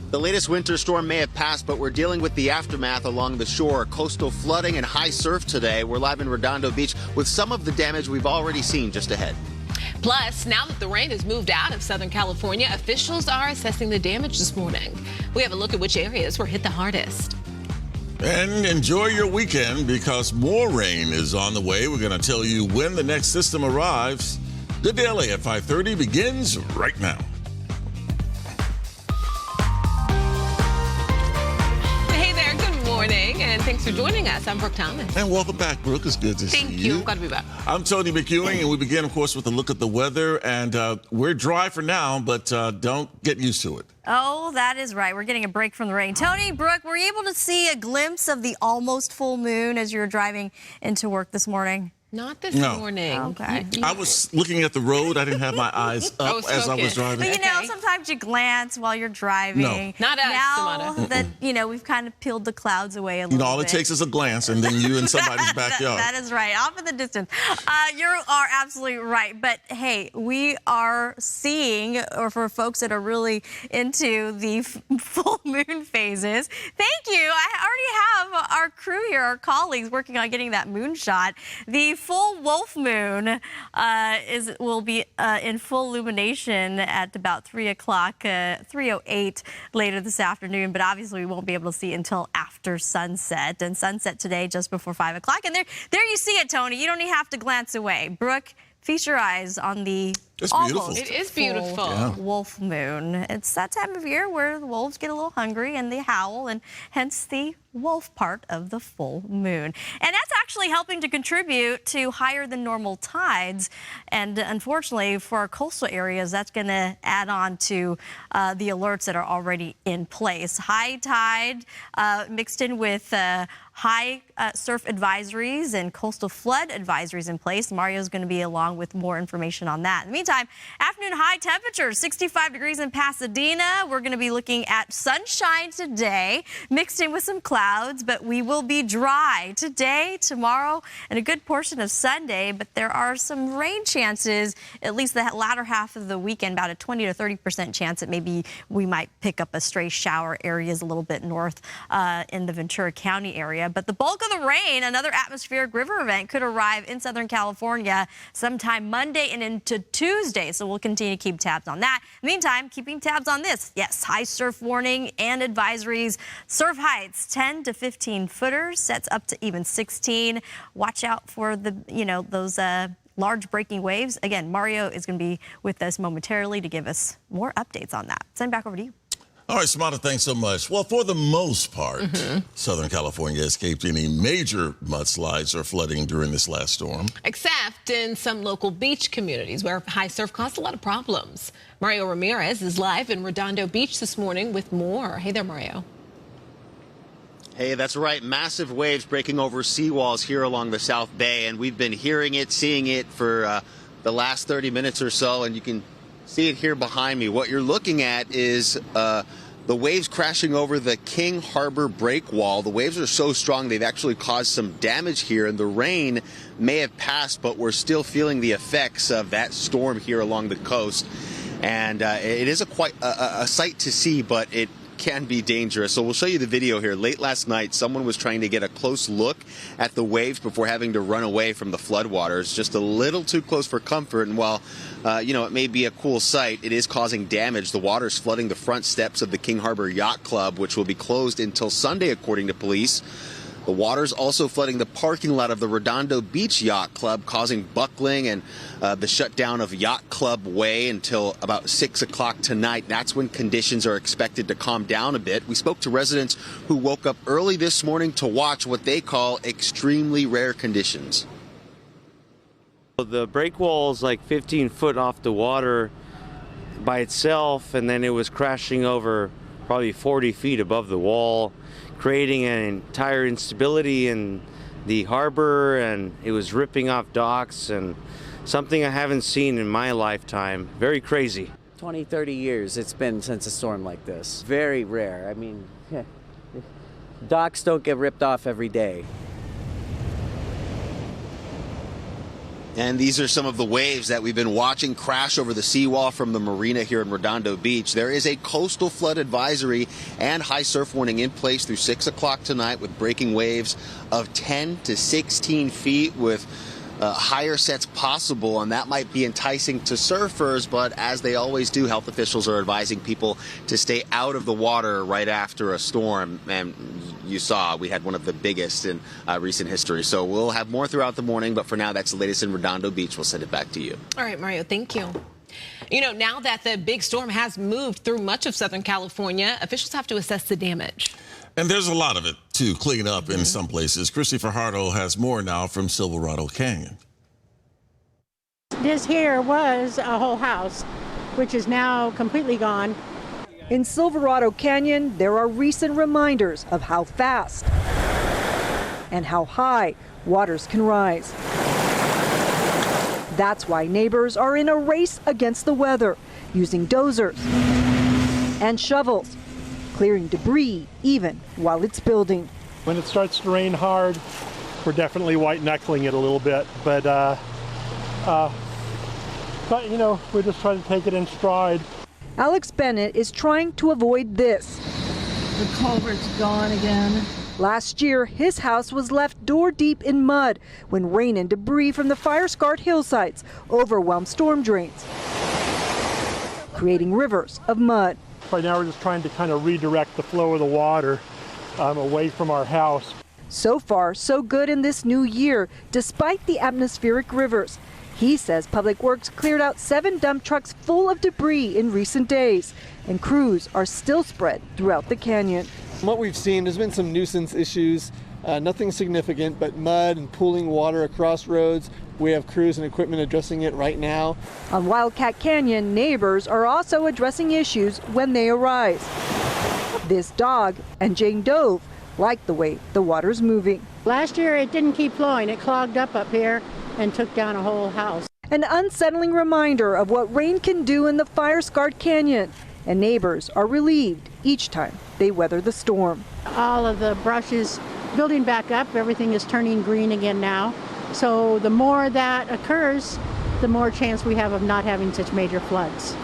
The latest winter storm may have passed, but we're dealing with the aftermath along the shore. Coastal flooding and high surf today. We're live in Redondo Beach with some of the damage we've already seen just ahead. Plus, now that the rain has moved out of Southern California, officials are assessing the damage this morning. We have a look at which areas were hit the hardest. And enjoy your weekend because more rain is on the way. We're going to tell you when the next system arrives. The Daily at 5:30 begins right now. Hey there, good morning, and thanks for joining us. I'm Brooke Thomas. And welcome back, Brooke. It's good to see you. Thank you. Glad to be back. I'm Tony McEwing, and we begin, of course, with a look at the weather. And we're dry for now, but don't get used to it. Oh, that is right. We're getting a break from the rain. Tony, Brooke, were you able to see a glimpse of the almost full moon as you were driving into work this morning? Not this No. morning. Okay. I was looking at the road. I didn't have my eyes up as I was driving. But you know, Okay. sometimes you glance while you're driving. No. Not us, Now Samantha. that, we've kind of peeled the clouds away a little bit. All it takes is a glance, and then you in somebody's backyard. That is right, off in the distance. You are absolutely right. But hey, we are seeing, or for folks that are really into the full moon phases, thank you. I already have our crew here, our colleagues, working on getting that moon shot. The full wolf moon will be in full illumination at about 3 o'clock, 3:08 later this afternoon. But obviously, we won't be able to see it until after sunset. And sunset today just before 5 o'clock. And there you see it, Tony. You don't even have to glance away. Brooke, feast your eyes on the It's beautiful. almost It is full beautiful. Yeah. wolf moon. It's that time of year where the wolves get a little hungry and they howl, and hence the wolf part of the full moon. And that's actually helping to contribute to higher than normal tides. And unfortunately for our coastal areas, that's going to add on to the alerts that are already in place. High tide mixed in with high surf advisories and coastal flood advisories in place. Mario's going to be along with more information on that. In the meantime, afternoon high temperatures, 65 degrees in Pasadena. We're going to be looking at sunshine today, mixed in with some clouds, but we will be dry today, tomorrow, and a good portion of Sunday. But there are some rain chances, at least the latter half of the weekend, about a 20 to 30% chance that maybe we might pick up a stray shower areas a little bit north in the Ventura County area. But the bulk of the rain, another atmospheric river event, could arrive in Southern California sometime Monday and into Tuesday. So we'll continue to keep tabs on that. Meantime, keeping tabs on this. Yes, high surf warning and advisories. Surf heights 10 to 15 footers, sets up to even 16. Watch out for the, those large breaking waves. Again, Mario is going to be with us momentarily to give us more updates on that. Send back over to you. All right, Samantha, thanks so much. Well, for the most part, Southern California escaped any major mudslides or flooding during this last storm. Except in some local beach communities where high surf caused a lot of problems. Mario Ramirez is live in Redondo Beach this morning with more. Hey there, Mario. Hey, that's right. Massive waves breaking over seawalls here along the South Bay, and we've been hearing it, seeing it for the last 30 minutes or so, and you can see it here behind me. What you're looking at is the waves crashing over the King Harbor breakwall. The waves are so strong they've actually caused some damage here, and the rain may have passed, but we're still feeling the effects of that storm here along the coast. And it is quite a sight to see, but it can be dangerous. So we'll show you the video here. Late last night, someone was trying to get a close look at the waves before having to run away from the floodwaters. Just a little too close for comfort. And while, it may be a cool sight, it is causing damage. The water's flooding the front steps of the King Harbor Yacht Club, which will be closed until Sunday, according to police. The water's also flooding the parking lot of the Redondo Beach Yacht Club, causing buckling and the shutdown of Yacht Club Way until about 6 o'clock tonight. That's when conditions are expected to calm down a bit. We spoke to residents who woke up early this morning to watch what they call extremely rare conditions. The breakwall is like 15 foot off the water by itself, and then it was crashing over probably 40 feet above the wall, creating an entire instability in the harbor, and it was ripping off docks, and something I haven't seen in my lifetime. Very crazy. 20, 30 years it's been since a storm like this. Very rare. I mean, docks don't get ripped off every day. And these are some of the waves that we've been watching crash over the seawall from the marina here in Redondo Beach. There is a coastal flood advisory and high surf warning in place through 6 o'clock tonight, with breaking waves of 10 to 16 feet with higher sets possible, and that might be enticing to surfers, but as they always do, health officials are advising people to stay out of the water right after a storm. And you saw we had one of the biggest in recent history, so we'll have more throughout the morning, but for now, that's the latest in Redondo Beach. We'll send it back to you. All right, Mario, thank you. You know, now that the big storm has moved through much of Southern California, officials have to assess the damage. And there's a lot of it to clean up in some places. Christy Fajardo has more now from Silverado Canyon. This here was a whole house, which is now completely gone. In Silverado Canyon, there are recent reminders of how fast and how high waters can rise. That's why neighbors are in a race against the weather, using dozers and shovels, clearing debris even while it's building. When it starts to rain hard, we're definitely white knuckling it a little bit, but you know, we're just trying to take it in stride. Alex Bennett is trying to avoid this. The culvert's gone again. Last year, his house was left door deep in mud when rain and debris from the fire-scarred hillsides overwhelmed storm drains, creating rivers of mud. Right now we're just trying to kind of redirect the flow of the water away from our house. So far, so good in this new year, despite the atmospheric rivers. He says Public Works cleared out 7 dump trucks full of debris in recent days, and crews are still spread throughout the canyon. What we've seen, there's been some nuisance issues, nothing significant, but mud and pooling water across roads. We have crews and equipment addressing it right now. On Wildcat Canyon, neighbors are also addressing issues when they arise. This dog and Jane Dove like the way the water's moving. Last year it didn't keep flowing. It clogged up here and took down a whole house. An unsettling reminder of what rain can do in the fire-scarred canyon, and neighbors are relieved each time they weather the storm. All of the brush is building back up. Everything is turning green again now. So the more that occurs, the more chance we have of not having such major floods.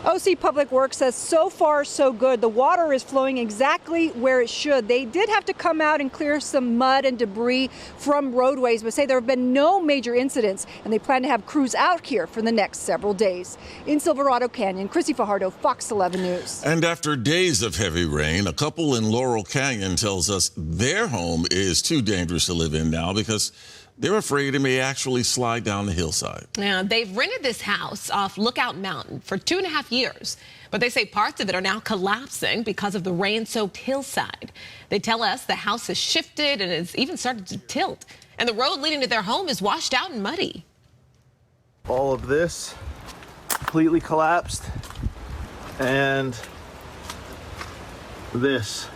OC Public Works says so far so good. The water is flowing exactly where it should. They did have to come out and clear some mud and debris from roadways, but say there have been no major incidents, and they plan to have crews out here for the next several days. In Silverado Canyon, Chrissy Fajardo, Fox 11 News. And after days of heavy rain, a couple in Laurel Canyon tells us their home is too dangerous to live in now because they're afraid it may actually slide down the hillside. Now, they've rented this house off Lookout Mountain for 2.5 years, but they say parts of it are now collapsing because of the rain-soaked hillside. They tell us the house has shifted and has even started to tilt, and the road leading to their home is washed out and muddy. All of this completely collapsed, and this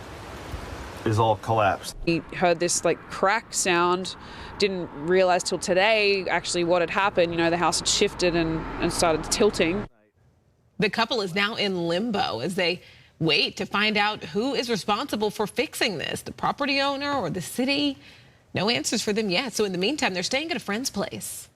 is all collapsed. We heard this like crack sound, didn't realize till today actually what had happened. You know, the house had shifted and started tilting. The couple is now in limbo as they wait to find out who is responsible for fixing this, the property owner or the city. No answers for them yet. So in the meantime, they're staying at a friend's place.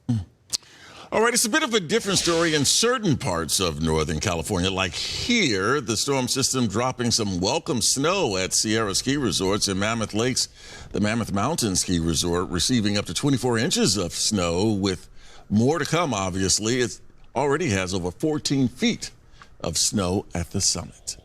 All right, it's a bit of a different story in certain parts of Northern California. Like here, the storm system dropping some welcome snow at Sierra Ski Resorts in Mammoth Lakes. The Mammoth Mountain Ski Resort receiving up to 24 inches of snow with more to come, obviously. It already has over 14 feet of snow at the summit.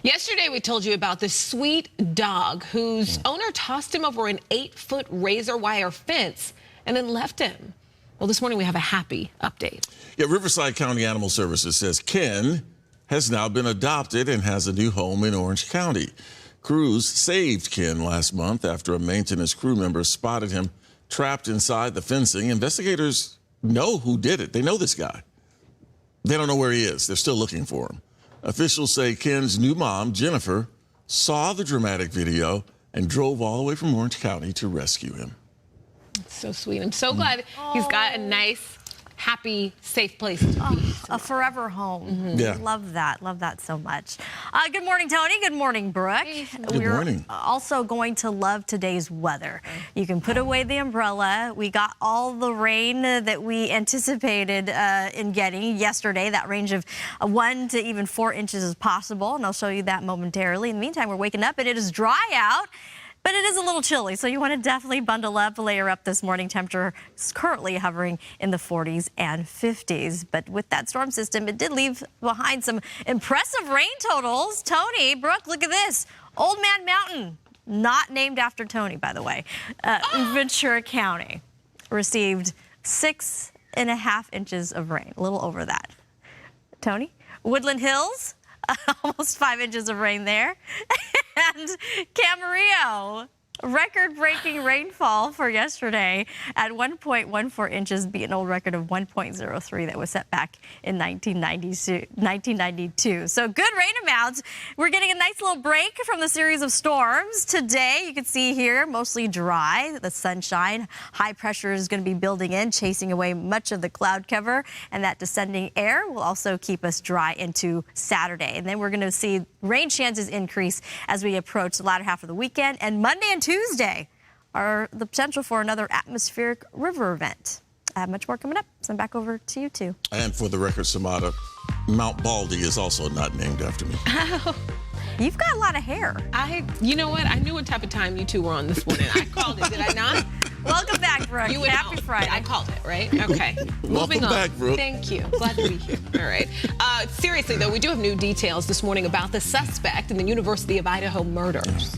Yesterday, we told you about this sweet dog whose owner tossed him over an 8-foot razor wire fence and then left him. Well, this morning we have a happy update. Yeah, Riverside County Animal Services says Ken has now been adopted and has a new home in Orange County. Crews saved Ken last month after a maintenance crew member spotted him trapped inside the fencing. Investigators know who did it. They know this guy. They don't know where he is. They're still looking for him. Officials say Ken's new mom, Jennifer, saw the dramatic video and drove all the way from Orange County to rescue him. So sweet. I'm so glad he's got a nice happy, safe place to be. A forever home. Yeah. Love that so much. Good morning, Tony. Good morning, Brooke. Good morning. We're also going to love today's weather. You can put away the umbrella. We got all the rain that we anticipated in getting yesterday. That range of 1 to even 4 inches is possible, and I'll show you that momentarily. In the meantime, we're waking up and it is dry out. But it is a little chilly, so you want to definitely bundle up, layer up this morning. Temperature is currently hovering in the 40s and 50s. But with that storm system, it did leave behind some impressive rain totals. Tony, Brooke, look at this. Old Man Mountain, not named after Tony, by the way, in Ventura County, received 6.5 inches of rain, a little over that. Tony, Woodland Hills, almost 5 inches of rain there. And Camarillo, record-breaking rainfall for yesterday at 1.14 inches, beat an old record of 1.03 that was set back in 1992. So good rain amounts. We're getting a nice little break from the series of storms today. You can see here, mostly dry, the sunshine. High pressure is going to be building in, chasing away much of the cloud cover, and that descending air will also keep us dry into Saturday. And then we're going to see rain chances increase as we approach the latter half of the weekend, and Monday and Tuesday are the potential for another atmospheric river event. I have much more coming up, so I'm back over to you two. And for the record, Samada, Mount Baldy is also not named after me. You've got a lot of hair. You know what? I knew what type of time you two were on this morning. I called it, did I not? Welcome back, Brooke. Happy Friday. I called it, right? Okay. Welcome back, Brooke. Thank you. Glad to be here. All right. Seriously, though, we do have new details this morning about the suspect in the University of Idaho murders.